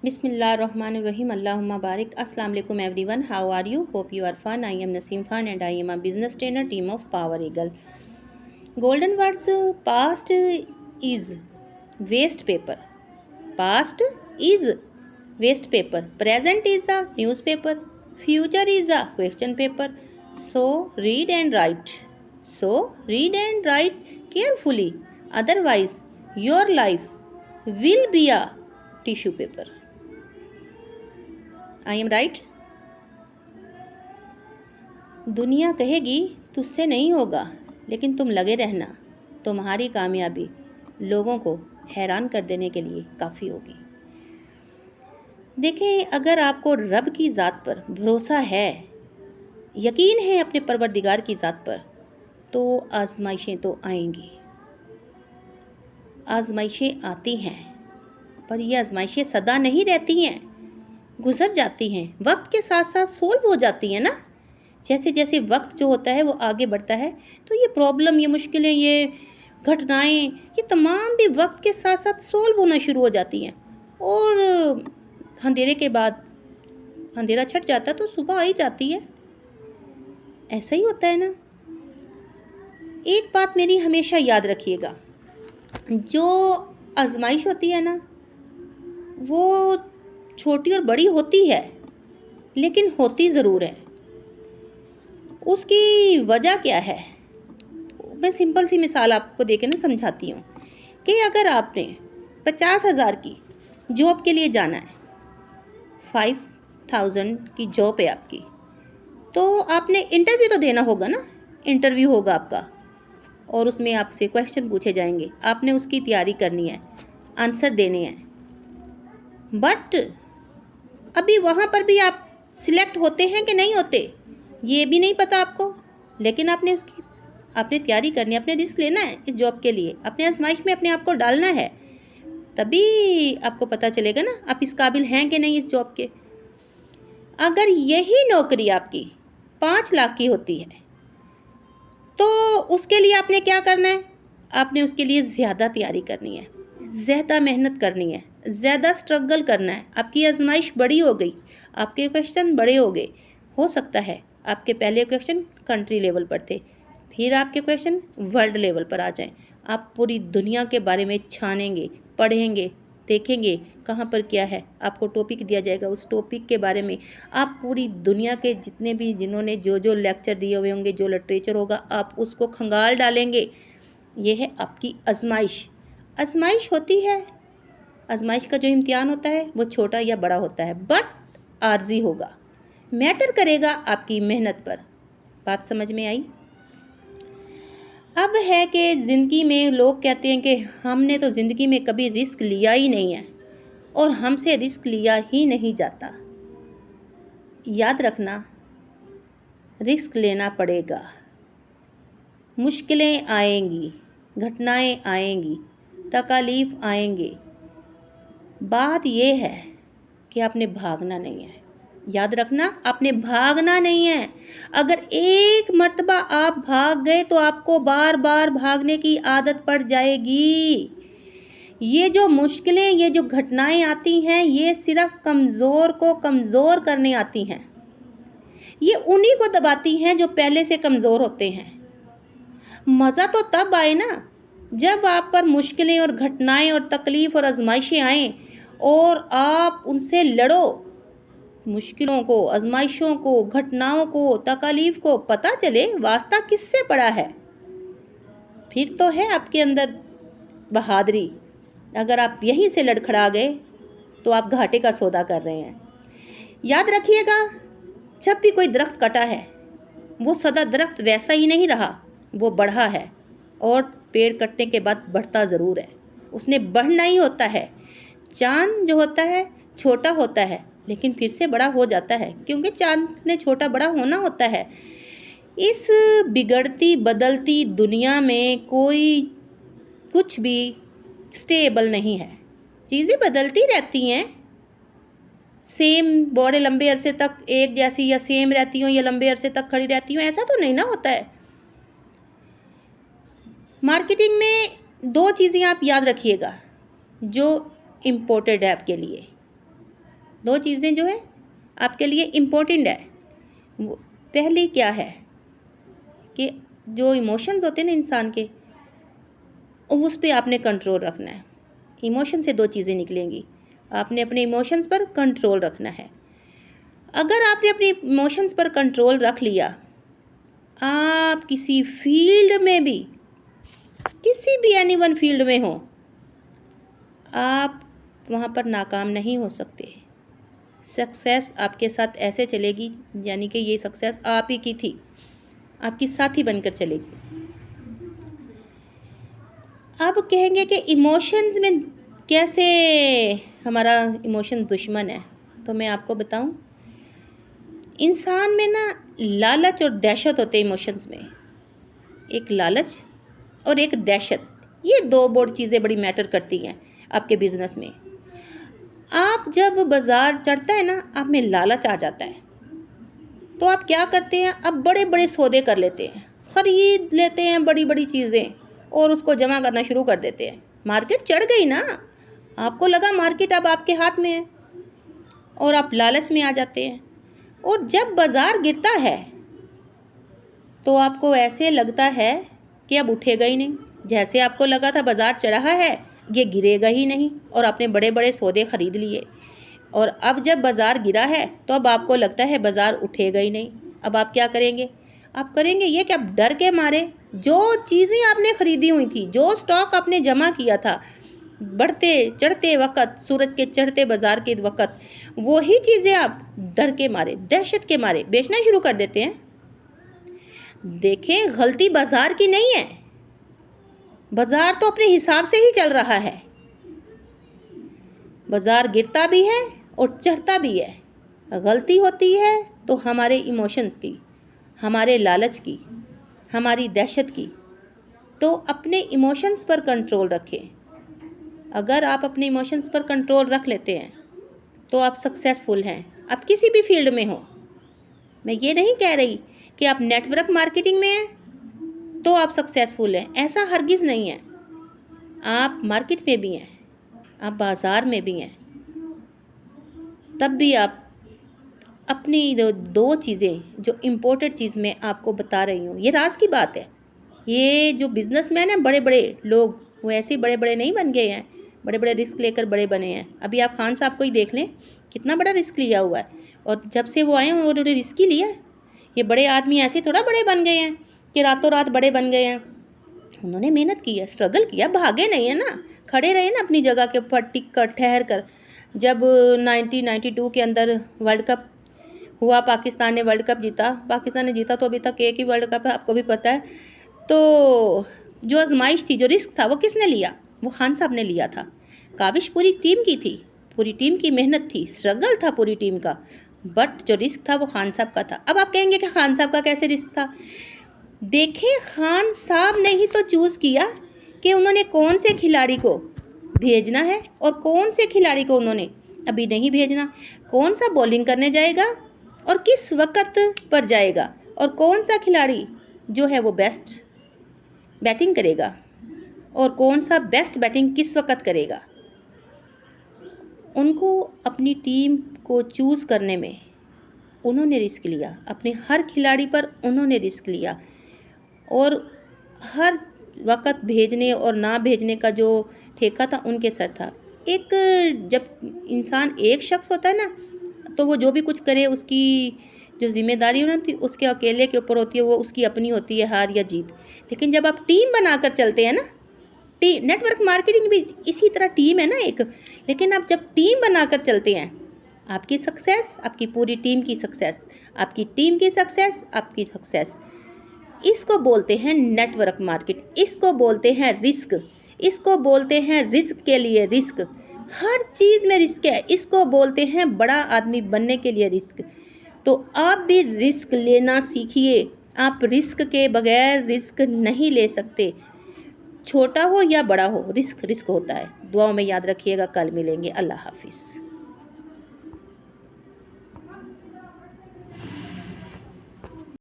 Bismillahirrahmanirrahim. Allahumma barik. Assalamu alaikum everyone. How are you? Hope you are fine. I am Naseem Khan and I am a business trainer team of Power Eagle. Golden words. Past is waste paper. Past is waste paper. Present is a newspaper. Future is a question paper. So read and write. Carefully. Otherwise, your life will be a tissue paper. I am right. दुनिया कहेगी तुझसे नहीं होगा, लेकिन तुम लगे रहना, तुम्हारी कामयाबी लोगों को हैरान कर देने के लिए काफ़ी होगी। देखें, अगर आपको रब की ज़ात पर भरोसा है, यकीन है अपने परवरदिगार की ज़ात पर, तो आजमाइशें तो आएंगी। आजमाइशें आती हैं, पर ये आजमाइशें सदा नहीं रहती हैं, गुजर जाती हैं, वक्त के साथ साथ सोल्व हो जाती हैं ना। जैसे जैसे वक्त जो होता है वो आगे बढ़ता है, तो ये प्रॉब्लम, ये मुश्किलें, ये घटनाएं, ये तमाम भी वक्त के साथ साथ सोल्व होना शुरू हो जाती हैं। और अंधेरे के बाद अंधेरा छट जाता है तो सुबह आ ही जाती है। ऐसा ही होता है ना। एक बात मेरी हमेशा याद रखिएगा, जो आजमाइश होती है ना, वो छोटी और बड़ी होती है, लेकिन होती ज़रूर है। उसकी वजह क्या है, मैं सिंपल सी मिसाल आपको देके ना समझाती हूँ कि अगर आपने 50,000 की जॉब के लिए जाना है, 5,000 की जॉब है आपकी, तो आपने इंटरव्यू तो देना होगा ना। इंटरव्यू होगा आपका और उसमें आपसे क्वेश्चन पूछे जाएंगे, आपने उसकी तैयारी करनी है, आंसर देने हैं। बट अभी वहाँ पर भी आप सिलेक्ट होते हैं कि नहीं होते, ये भी नहीं पता आपको, लेकिन आपने तैयारी करनी है, आपने रिस्क लेना है इस जॉब के लिए, अपने आजमाइश में अपने आप को डालना है, तभी आपको पता चलेगा ना आप इस काबिल हैं कि नहीं इस जॉब के। अगर यही नौकरी आपकी 5 लाख की होती है, तो उसके लिए आपने क्या करना है, आपने उसके लिए ज़्यादा तैयारी करनी है, ज़्यादा मेहनत करनी है, ज़्यादा स्ट्रगल करना है। आपकी आजमाइश बड़ी हो गई, आपके क्वेश्चन बड़े हो गए। हो सकता है आपके पहले क्वेश्चन कंट्री लेवल पर थे, फिर आपके क्वेश्चन वर्ल्ड लेवल पर आ जाएं। आप पूरी दुनिया के बारे में छानेंगे, पढ़ेंगे, देखेंगे कहाँ पर क्या है, आपको टॉपिक दिया जाएगा, उस टॉपिक के बारे में आप पूरी दुनिया के जितने भी जिन्होंने जो जो लेक्चर दिए हुए होंगे, जो लिटरेचर होगा, आप उसको खंगाल डालेंगे। ये है आपकी आजमाइश। आजमाइश होती है, आजमाइश का जो इम्तिहान होता है वो छोटा या बड़ा होता है, बट आर्जी होगा, मैटर करेगा आपकी मेहनत पर। बात समझ में आई। अब है कि ज़िंदगी में लोग कहते हैं कि हमने तो ज़िंदगी में कभी रिस्क लिया ही नहीं है और हमसे रिस्क लिया ही नहीं जाता। याद रखना, रिस्क लेना पड़ेगा, मुश्किलें आएंगी, घटनाएं आएंगी, तकालीफ आएंगे। बात ये है कि आपने भागना नहीं है। याद रखना, आपने भागना नहीं है। अगर एक मर्तबा आप भाग गए तो आपको बार बार भागने की आदत पड़ जाएगी। ये जो मुश्किलें, ये जो घटनाएं आती हैं, ये सिर्फ कमज़ोर को कमज़ोर करने आती हैं। ये उन्हीं को दबाती हैं जो पहले से कमज़ोर होते हैं। मज़ा तो तब आए ना जब आप पर मुश्किलें और घटनाएं और तकलीफ़ और आजमाइशें आएँ और आप उनसे लड़ो। मुश्किलों को, आजमाइशों को, घटनाओं को, तकालीफ को पता चले वास्ता किससे पड़ा है, फिर तो है आपके अंदर बहादुरी। अगर आप यहीं से लड़खड़ा गए तो आप घाटे का सौदा कर रहे हैं। याद रखिएगा, जब भी कोई दरख्त कटा है, वो सदा दरख्त वैसा ही नहीं रहा, वो बढ़ा है। और पेड़ कटने के बाद बढ़ता ज़रूर है, उसने बढ़ना ही होता है। चांद जो होता है छोटा होता है, लेकिन फिर से बड़ा हो जाता है, क्योंकि चांद ने छोटा बड़ा होना होता है। इस बिगड़ती बदलती दुनिया में कोई कुछ भी स्टेबल नहीं है, चीज़ें बदलती रहती हैं। सेम बड़े लंबे अरसे तक एक जैसी या सेम रहती हो या लंबे अरसे तक खड़ी रहती हो, ऐसा तो नहीं ना होता है। मार्केटिंग में 2 चीज़ें आप याद रखिएगा जो इम्पोर्टेड है आपके लिए। दो चीज़ें जो है आपके लिए इम्पोर्टेंट है। पहली क्या है कि जो इमोशंस होते हैं ना इंसान के, उस पर आपने कंट्रोल रखना है। इमोशन से दो चीज़ें निकलेंगी, आपने अपने इमोशंस पर कंट्रोल रखना है। अगर आपने अपने इमोशंस पर कंट्रोल रख लिया, आप किसी फील्ड में भी, किसी भी एनीवन फील्ड में हो, आप वहाँ पर नाकाम नहीं हो सकते। सक्सेस आपके साथ ऐसे चलेगी, यानी कि ये सक्सेस आप ही की थी, आपकी साथी बनकर चलेगी। अब कहेंगे कि इमोशंस में कैसे हमारा इमोशन दुश्मन है, तो मैं आपको बताऊं, इंसान में ना लालच और दहशत होते हैं इमोशंस में। एक लालच और एक दहशत, ये दो बड़ी चीज़ें बड़ी मैटर करती हैं आपके बिजनेस में। आप जब बाज़ार चढ़ता है ना, आप में लालच आ जाता है, तो आप क्या करते हैं, अब बड़े बड़े सौदे कर लेते हैं, ख़रीद लेते हैं बड़ी बड़ी चीज़ें और उसको जमा करना शुरू कर देते हैं। मार्केट चढ़ गई ना, आपको लगा मार्केट अब आपके हाथ में है और आप लालच में आ जाते हैं। और जब बाज़ार गिरता है तो आपको ऐसे लगता है कि अब उठेगा ही नहीं। जैसे आपको लगा था बाज़ार चढ़ा है, ये गिरेगा ही नहीं, और आपने बड़े बड़े सौदे ख़रीद लिए। और अब जब बाज़ार गिरा है तो अब आपको लगता है बाज़ार उठेगा ही नहीं। अब आप क्या करेंगे, आप करेंगे ये कि आप डर के मारे जो चीज़ें आपने ख़रीदी हुई थी, जो स्टॉक आपने जमा किया था बढ़ते चढ़ते वक़्त, सूरज के चढ़ते बाज़ार के वक़्त, वही चीज़ें आप डर के मारे, दहशत के मारे बेचना शुरू कर देते हैं। देखें, गलती बाज़ार की नहीं है, बाज़ार तो अपने हिसाब से ही चल रहा है। बाज़ार गिरता भी है और चढ़ता भी है। गलती होती है तो हमारे इमोशंस की, हमारे लालच की, हमारी दहशत की। तो अपने इमोशंस पर कंट्रोल रखें। अगर आप अपने इमोशंस पर कंट्रोल रख लेते हैं तो आप सक्सेसफुल हैं, आप किसी भी फील्ड में हो। मैं ये नहीं कह रही कि आप नेटवर्क मार्केटिंग में हैं तो आप सक्सेसफुल हैं, ऐसा हरगिज़ नहीं है। आप मार्केट में भी हैं, आप बाज़ार में भी हैं, तब भी आप अपनी दो चीज़ें जो इम्पोर्टेंट चीज़ मैं आपको बता रही हूँ, ये राज की बात है। ये जो बिजनेसमैन हैं, बड़े बड़े लोग, वो ऐसे बड़े बड़े नहीं बन गए हैं, बड़े बड़े रिस्क लेकर बड़े बने हैं। अभी आप खान साहब को ही देख लें, कितना बड़ा रिस्क लिया हुआ है, और जब से वो आए हैं उन्होंने रिस्क ही लिया है। ये बड़े आदमी ऐसे थोड़ा बड़े बन गए हैं कि रातों रात बड़े बन गए हैं। उन्होंने मेहनत की है, स्ट्रगल किया, भागे नहीं है ना, खड़े रहे ना अपनी जगह के ऊपर टिक कर, ठहर कर। जब 1992 के अंदर वर्ल्ड कप हुआ, पाकिस्तान ने वर्ल्ड कप जीता, पाकिस्तान ने जीता तो अभी तक एक ही वर्ल्ड कप है, आपको भी पता है। तो जो आजमाइश थी, जो रिस्क था, वो किसने लिया, वो खान साहब ने लिया था। काविश पूरी टीम की थी, पूरी टीम की मेहनत थी, स्ट्रगल था पूरी टीम का, बट जो रिस्क था वो खान साहब का था। अब आप कहेंगे कि खान साहब का कैसे रिस्क था? देखें, खान साहब ने ही तो चूज़ किया कि उन्होंने कौन से खिलाड़ी को भेजना है और कौन से खिलाड़ी को उन्होंने अभी नहीं भेजना, कौन सा बॉलिंग करने जाएगा और किस वक्त पर जाएगा, और कौन सा खिलाड़ी जो है वो बेस्ट बैटिंग करेगा और कौन सा बेस्ट बैटिंग किस वक्त करेगा। उनको अपनी टीम को चूज़ करने में उन्होंने रिस्क लिया, अपने हर खिलाड़ी पर उन्होंने रिस्क लिया, और हर वक्त भेजने और ना भेजने का जो ठेका था उनके सर था। एक जब इंसान एक शख्स होता है ना, तो वो जो भी कुछ करे उसकी जो जिम्मेदारी होती है उसके अकेले के ऊपर होती है, वो उसकी अपनी होती है, हार या जीत। लेकिन जब आप टीम बनाकर चलते हैं ना, टीम, नेटवर्क मार्केटिंग भी इसी तरह टीम है ना एक, लेकिन आप जब टीम बनाकर चलते हैं, आपकी सक्सेस, आपकी पूरी टीम की सक्सेस, आपकी टीम की सक्सेस, आपकी सक्सेस। इसको बोलते हैं नेटवर्क मार्केट, इसको बोलते हैं रिस्क, इसको बोलते हैं रिस्क के लिए रिस्क। हर चीज़ में रिस्क है, इसको बोलते हैं बड़ा आदमी बनने के लिए रिस्क। तो आप भी रिस्क लेना सीखिए। आप रिस्क के बगैर रिस्क नहीं ले सकते, छोटा हो या बड़ा हो, रिस्क रिस्क होता है। दुआओं में याद रखिएगा, कल मिलेंगे। अल्लाह हाफिज़।